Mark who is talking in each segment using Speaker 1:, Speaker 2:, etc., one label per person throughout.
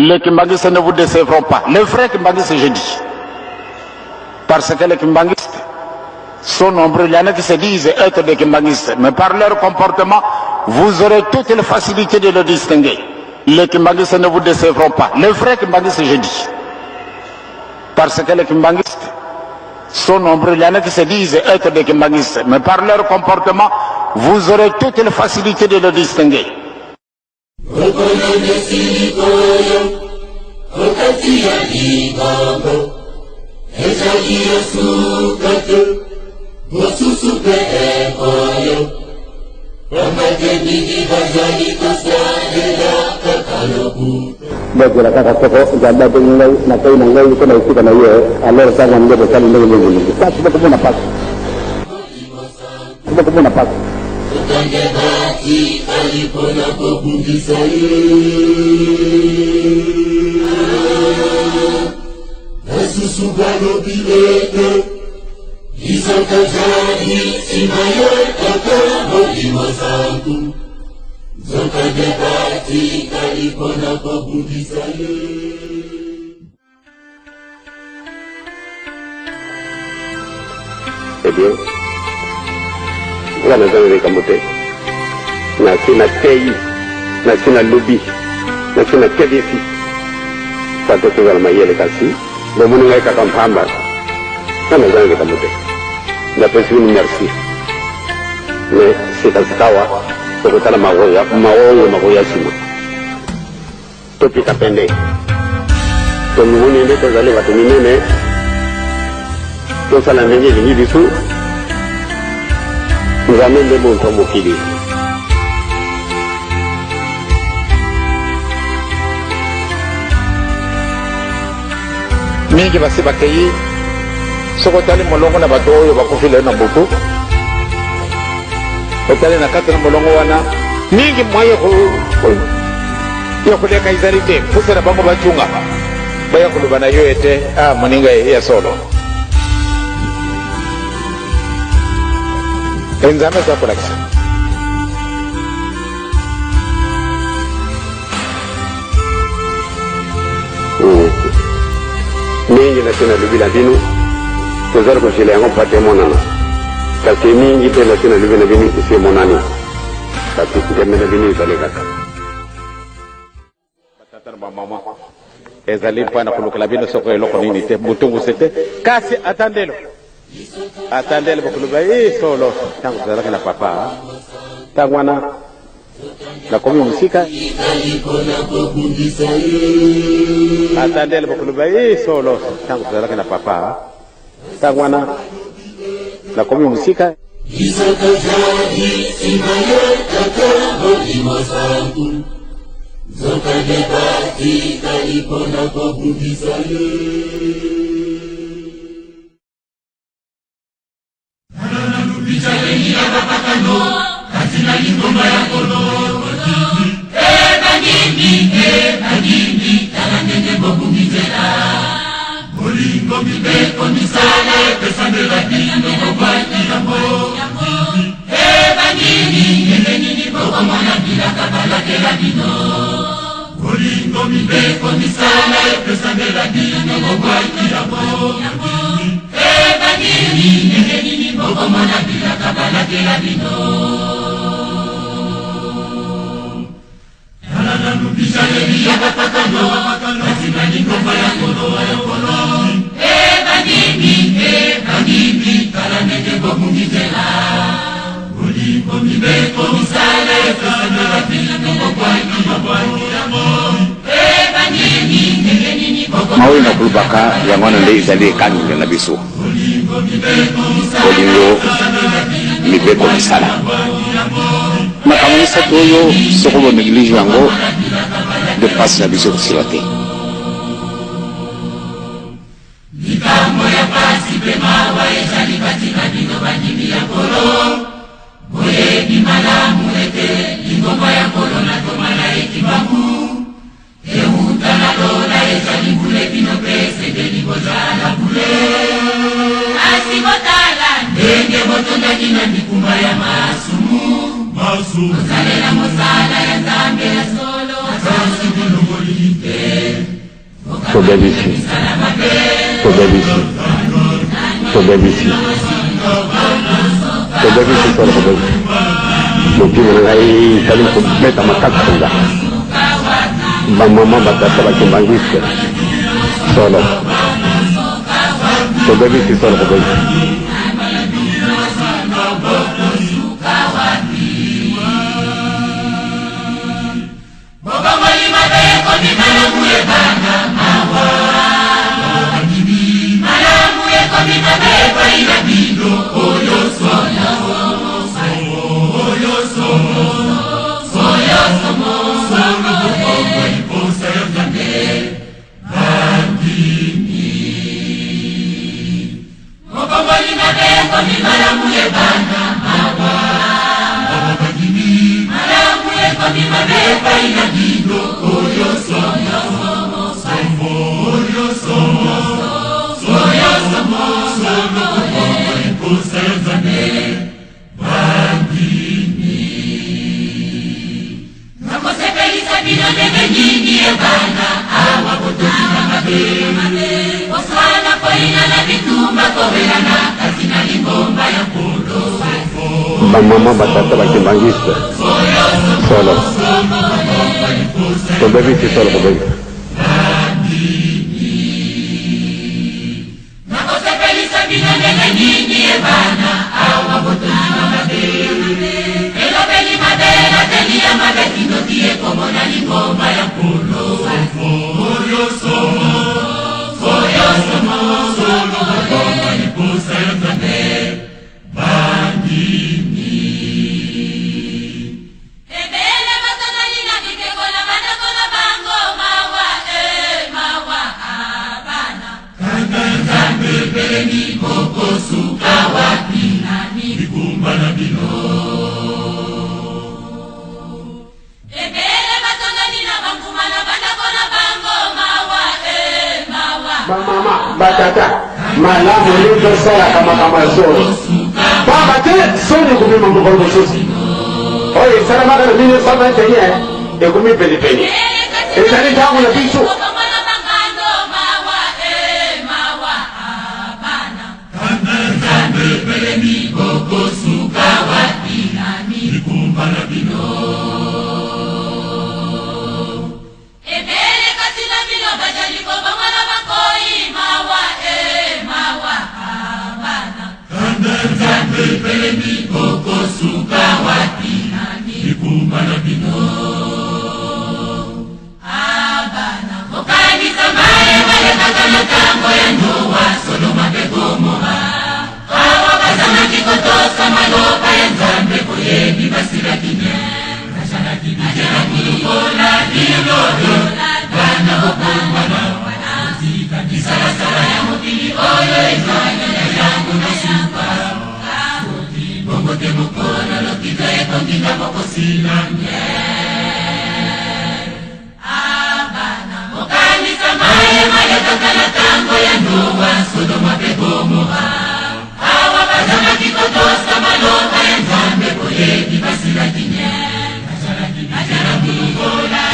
Speaker 1: Les kimbanguistes ne vous décevront pas. Les vrais kimbanguistes, je dis. Parce que les kimbanguistes sont nombreux. Il y en a qui se disent être des kimbanguistes. Mais par leur comportement, vous aurez toutes les facilités de le distinguer. Les kimbanguistes ne vous décevront pas. Les vrais kimbanguistes, je dis. Parce que les kimbanguistes sont nombreux. Il y en a qui se disent être des kimbanguistes. Mais par leur comportement, vous aurez toutes les facilités de le distinguer.
Speaker 2: Bagaimana kata toko janda dengan nakai nangai itu naik kita naik alor sangat dia berkali lagi. Tak sebab kamu nampak. Sebab kamu nampak. Jadi, kalau dari kamu teh, nasi teh, nasi lubi, nasi kedisi, satu tu kalau mai lekasi, memunai kakam hambar, kalau dari kamu teh, dapat sini merci, le sitawa, sekutara magoya semua, tu kita pendek, tu muni ni tu jadi waktu ini ni. Dosa yang menjadi ini itu, zaman demo untuk mukili.
Speaker 1: Mingi basi bakai, sokotali molongo na bato yo bakufile na buku. Otali na kata na molongo wana, mingi mwaye ko yo kule kaizari te, kusera bango bachunga. Baya kulubana yo ete, moninga ya solo. Enzame za kolaksa.
Speaker 2: Mingi national lubila dinu, tezar ko shile yango pate monana. Kasi mingi te national lubila dinu isi monani. Kasi kemena dinu isale kata.
Speaker 1: Batatar ba mama. Ezali pana kulukala bino soko eloko nini te mutungu sete. Kasi atandelo. Atandele bakuluba solo tangu zalaka na papa tangwana na komi musika atandele bakuluba solo tangu zalaka na papa tangwana na komi musika
Speaker 2: Mau na kulbaka yang mana dari izali kan yang nabi su. Bolingo libeko misala. Makamuni sa toyo sokobo neglige yango de passe nabi su silati.
Speaker 3: Mitambo ya pasi pemawa ezali katika dino bandimi ya kolo. Boye di malamu ete ingoma ya kolo na tomala ekibamu. Euta na lola ezali bule bino pese deni bozala bule. Asibotala ndenge botonda dina mikumba ya masumu. Mozalela mozala ya zambe ya solo. Asasi bulungo lite.
Speaker 2: tobebisi tobebisi tobebisi tobebisi solo tobebisi mungkin mengenai kali meta makatunda mama batata bakimbangiste solo tobebisi solo tobebisi mama batata bakimbangiste solo tobebisi solo tobebisi mama batata malamu lindo saya kama zoro baba te soni kumima mkono sisi oye sana maka mimi sana tenye e kumi peni ezali tangu na biso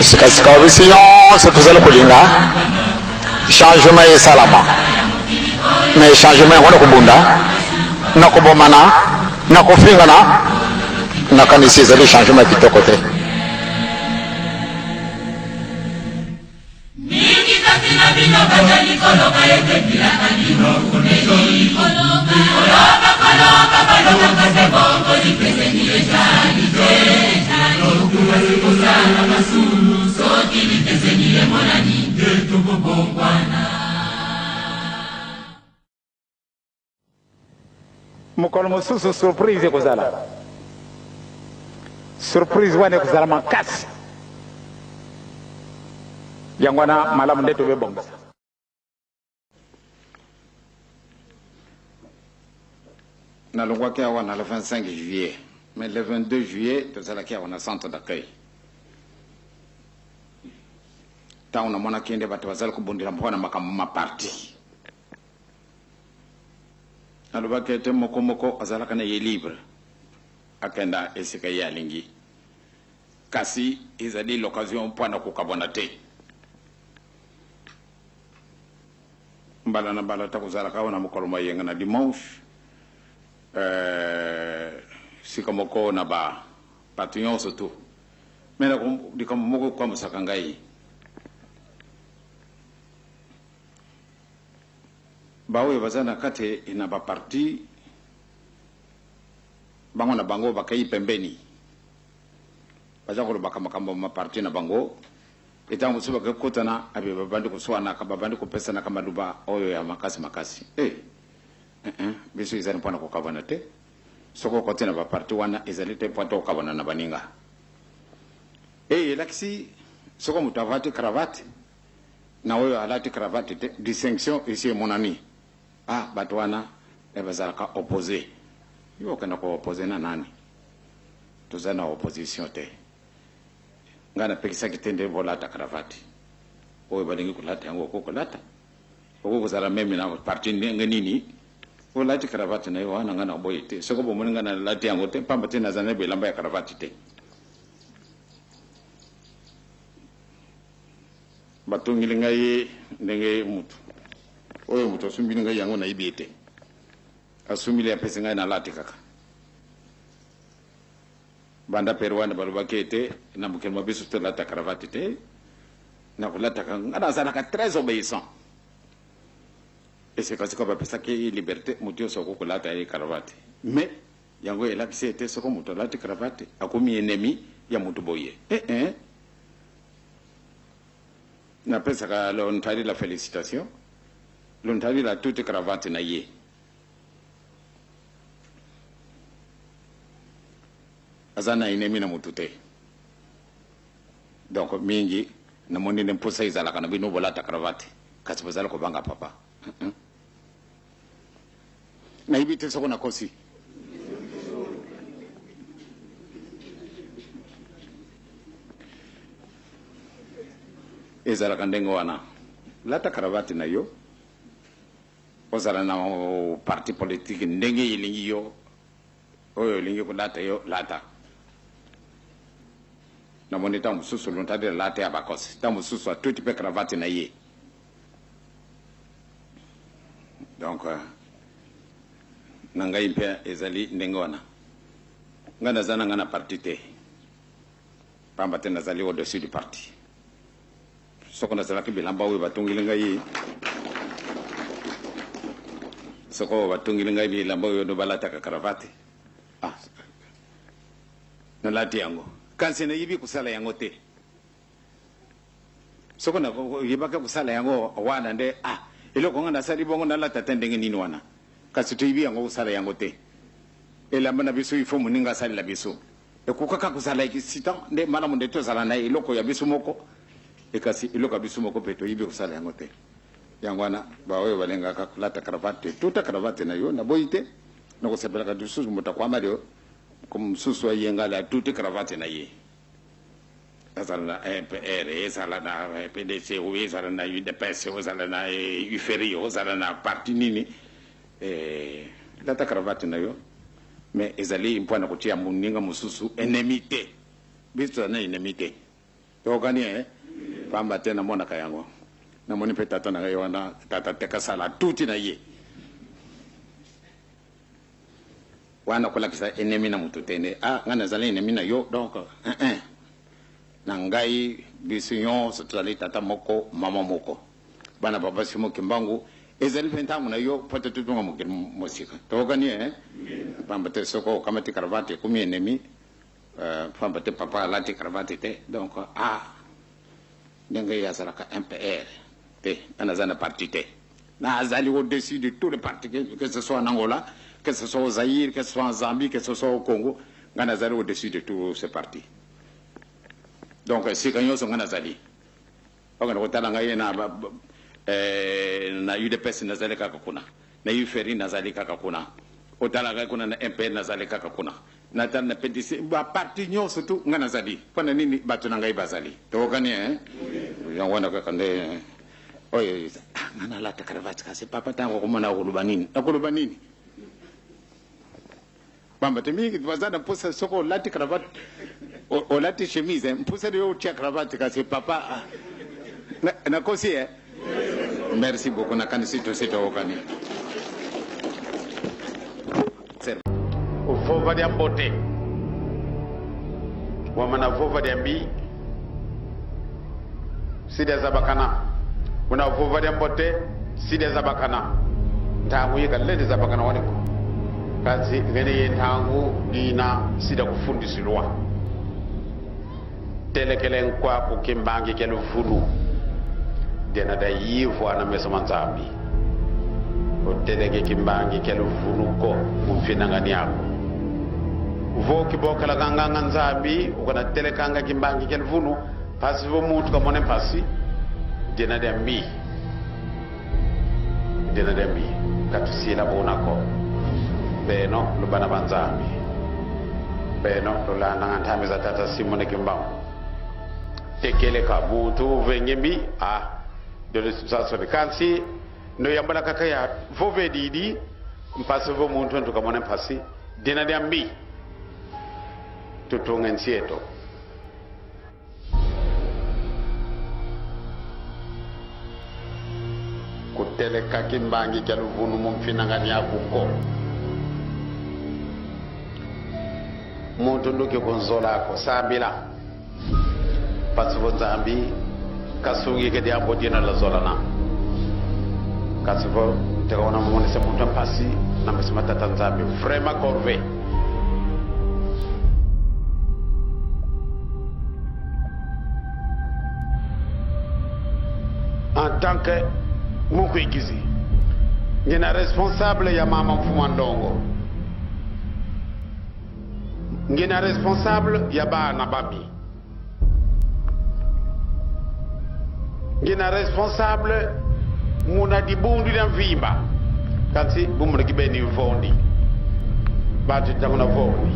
Speaker 2: Sikasika vision setuzala kulinga changement et salama mais changement wana kubunda na kubomana na kufingana na kanisa zali changement kitoko te mukolo mususu surprise kuzala surprise wane kuzala makasi yangwana malamu ndeto bebonga
Speaker 1: na longwa kia wana le 25 juillet mais le 22 juillet tozala kia wana centre d'accueil ta una mwana kiende bato bazala kubundira mpona makambo ma parti alobaki ete moko azalaka na ye libre akenda esika ye alingi kasi ezali l'occasion mpona kokabwana te mbala na bala takuzala kaona mukoloma yenga na dimanche sikamoko na ba patunyo sotu mena ko dikamogo kwa musakangai bawe bazana kate ina ba parti bango na bango bakai pembeni baza ko bakamakambo ma parti na bango ita musuba ke kotana abe babandi ko swana ka babandi ko pesa na kama duba oyo ya makasi biso izani pona ko kavana te soko ko tena ba parti wana izali te pona ko kavana na baninga laksi soko mutavati cravate na oyo alati cravate te distinction ici mon ami batu wana bazala ka opposé yo kana ko opposé na nani tuzana opposition te ngana pekisa kitende volata cravate oyo balingi kulata yango ko kulata oko kuzala meme na parti ngenini volati cravate na yo wana ngana boyite soko bo muninga na lati yango te pamba te na zana be lamba ya cravate te batungile ngai ndenge mutu oyo mutu asumbili ngai yango na ibete asumili ya pesa ngai na lati kaka banda perwana baluba kete na mukelo mabisu te lata cravate te na kulata kanga na zana ka très obéissant et c'est parce que ba pesa ke liberté mutu so ko kulata ya cravate mais yango ela kisete so ko mutu lati cravate akomi ennemi ya mutu boye na pesa ka lontari la félicitation lontari la toute cravate na ye azana inemi na mutute donc mingi na moni ne mposa izala kana bino bolata cravate kasi bazala ko banga papa na ibite soko na kosi ezala kandengo wana lata cravate na yo ozala na parti politique ndenge ilingi yo oyo ilingi ko lata yo lata na moni tamu susu lontade lata ya bakosi tamu susu a tout pe cravate na ye donc nanga impe ezali ndenge wana ngana zana ngana parti te pamba te nazali au dessus du parti soko na zala kibilamba we batungile ngai soko batungile ngai bilamba we no balata ka cravate na lati yango kanse na yibi kusala yango te soko na yibaka kusala yango wana nde iloko ngana sali bongo na lata tendenge nini wana kasi to yibi yango kusala yango te elamba na biso ifo muninga sali la biso ekukaka kusala ikisita nde mala munde to sala na iloko ya biso moko ekasi iloko biso moko peto yibi kusala yango te yangwana bawe balenga ka lata cravate tuta cravate na yo na boite na ko sepela ka dusu mutakwama mario comme susu yenga la tuta cravate na ye azala na MPR ezala na PDC ou ezala na UDPS ezala na UFRI ezala na parti nini lata cravate na yo mais ezali mpona kutia muninga mususu enemité biso na enemité to gani pamba tena mona kayango na moni pe tata na wana tata teka sala tuti na ye wana kula kisa enemi na mutu tene ngana zali enemi na yo donc na ngai bisinyo sotrali tata moko mama moko bana baba simo kimbangu ezali fentamu na yo pata tutunga mukir musika to gani pamba te soko kamati cravate kumi enemi pamba te papa lati cravate te donc ndenga ya saraka MPR te anazana parti te na azali au-dessus de tous les partis que ce soit en Angola, que ce soit au Zaïre, que ce soit en Zambie, que ce soit au Congo, anazali au-dessus de tous ces partis. Donc si kanyo so anazali okana kotala ngai na UDPS nazali kaka kuna na UFRI nazali kaka kuna otala ngai kuna na MPR nazali kaka kuna na tan na PDC ba parti nyonso tu ngana zali pona nini batu na ngai bazali to kani yangwana ka kande oye ngana lata cravate kasi papa tango kumona ukulubanini akulubanini bamba temi bazana posa soko lati cravate o lati chemise mpusa de utia cravate kasi papa na kosi Merci beaucoup nakani sito okani.
Speaker 2: Ufova dia bote. Wamana vova dia mbi. Sida zabakana. Una vova dia bote sida zabakana. Ntangu yika lede zabakana waniko. Kazi ngene ntangu ina sida kufundisilwa. Telekele nkwa kukimbangi kelu fulu. Dena da yivu ana mesoma nzambi. Oteleke kimbangi kelu fulu ko mfinangani yako. Voki boka la ganga nzambi ukana telekanga kimbangi kelu fulu pasi vo mutu kamone pasi dena da mbi. Dena da mbi katusila bonako. Beno lubana banzambi. Beno lulana ngantami za tata Simone Kimbangu. Tekele ka mutu vengembi de l'utilisation de kansi no yambala kakaya vove didi mpasi vo muntu ntuka mone pasi dina de ambi tutunga nsieto kuteleka kimbangi kyalu vunu mumfinangani yakuko muntu nduke konzolako sabila pasi vo nzambi kasungi ke dia bodina la zolana kasifo te ona mo se monta pasi na mesma tata nzambe vraiment corvé en tant que Mungu igizi ngina responsable ya mama Mfumandongo ngina responsable ya bana babi ngina responsable muna di bundu na vimba kansi bumre kibeni vondi bati tangona vondi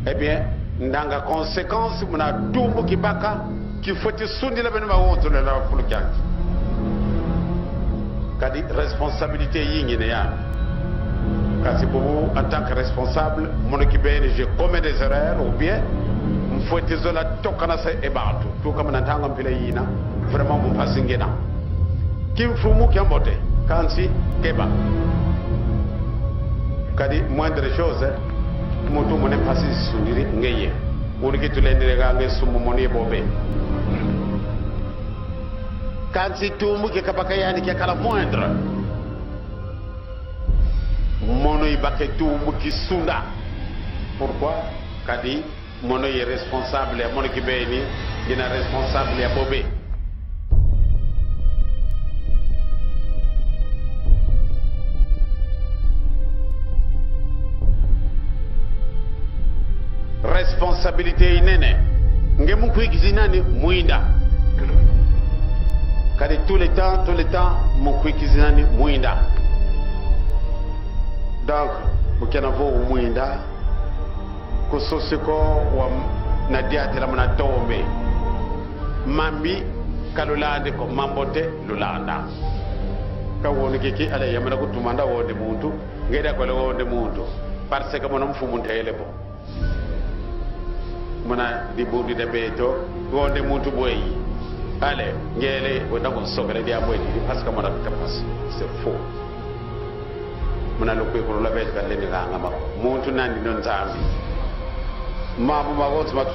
Speaker 2: eh bien ndanga conséquence muna dumbu kibaka kifoti sundi la benu mawonto la fulukyak kadi responsabilité yingine ya kansi bobu en tant que responsable mona kibeni je commets des erreurs ou bien mfoti zola tokana sa ebatu to kama nantanga mpila yina vraiment mon pasingena kim fumu kyambote kansi keba kadi moindre chose mutu mone pasi sundiri ngeye woni ke tulendere ga nge sumu moni bobe kansi tumu ke kabaka yani ke kala moindre mono ibake tumu kisunda pourquoi kadi mono est responsable ya mono kibeni gina responsable ya bobe responsabilité inene ngemu kuikizinani muinda kadi tout le temps mu kuikizinani muinda donc bukena vo muinda kusosiko wa nadiate la mona tombe mambi kalulande ko mambote lulanda ka woni kiki ala yamana ko tumanda wonde muntu ngeda ko wonde muntu parce que mona mfumu ntele bo mona di budi de beto wonde muntu boyi ale ngele wonda ko sokale dia boyi parce que mona tapas c'est faux mona lo ko la beta le ni ngama muntu nandi non zambi mabu magots